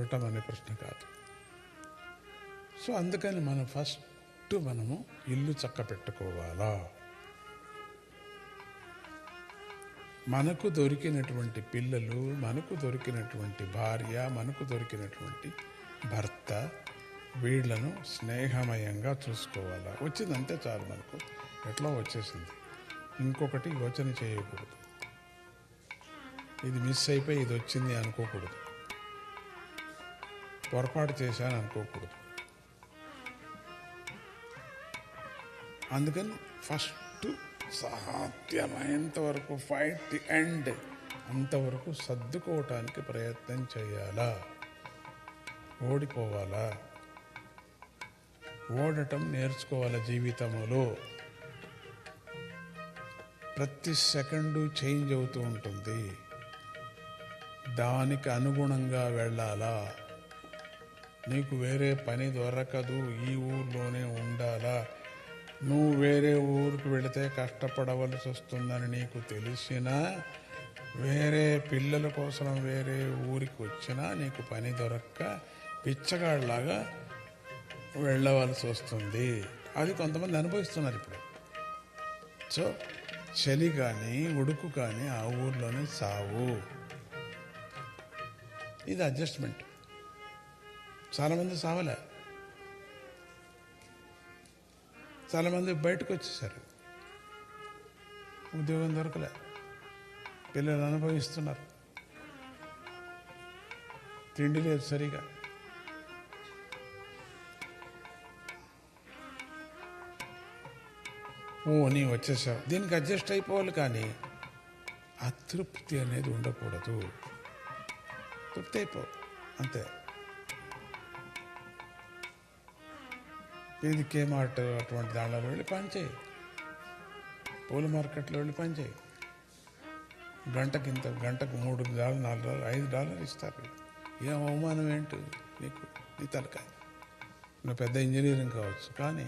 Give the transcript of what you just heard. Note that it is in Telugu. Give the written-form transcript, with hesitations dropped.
చూడటం అనే ప్రశ్న కాదు. సో అందుకని మనం మనము ఇల్లు చక్క పెట్టుకోవాలా. మనకు దొరికినటువంటి పిల్లలు, మనకు దొరికినటువంటి భార్య, మనకు దొరికినటువంటి భర్త, వీళ్లను స్నేహమయంగా చూసుకోవాలా. వచ్చిందంటే చాలు, మనకు ఎట్లా వచ్చేసింది, ఇంకొకటి యోచన చేయకూడదు. ఇది మిస్ అయిపోయి ఇది వచ్చింది అనుకోకూడదు, పొరపాటు చేశాను అనుకోకూడదు. అందుకని ఫస్ట్ సాధ్యమైనంత వరకు ఫైట్ ది ఎండ్, అంతవరకు సర్దుకోవటానికి ప్రయత్నం చేయాలా. ఓడిపోవాలా, ఓడటం నేర్చుకోవాలా. జీవితంలో ప్రతి సెకండు చేంజ్ అవుతూ ఉంటుంది, దానికి అనుగుణంగా వెళ్ళాలా. నీకు వేరే పని దొరకదు, ఈ ఊర్లోనే ఉండాలా. నువ్వు వేరే ఊరికి వెళితే కష్టపడవలసి వస్తుందని నీకు తెలిసినా, వేరే పిల్లల కోసం వేరే ఊరికి వచ్చినా నీకు పని దొరక్క పిచ్చగాళ్ళలాగా వెళ్ళవలసి వస్తుంది. అది కొంతమంది అనుభవిస్తున్నారు ఇప్పుడు. సో చలి కానీ ఉడుకు కానీ ఆ ఊర్లోనే సావు. ఇది అడ్జస్ట్మెంట్. చాలామంది సావలే, చాలామంది బయటకు వచ్చేసారు, ఉద్యోగం దొరకలే, పిల్లలు అనుభవిస్తున్నారు, తిండి లేదు సరిగా. నీ వచ్చేసావు, దీనికి అడ్జస్ట్ అయిపోవాలి. కానీ అతృప్తి అనేది ఉండకూడదు. తృప్తి అయిపో అంతే. ఇది కేమార్ట్ అటువంటి దాంట్లో వెళ్ళి పనిచేయి, పూల మార్కెట్లో వెళ్ళి పనిచేయి. గంటకు $3, $4, $5 ఇస్తారు. ఏం అవమానం ఏంటి నీకు, నీ తలకాయ. నువ్వు పెద్ద ఇంజనీరింగ్ కావచ్చు, కానీ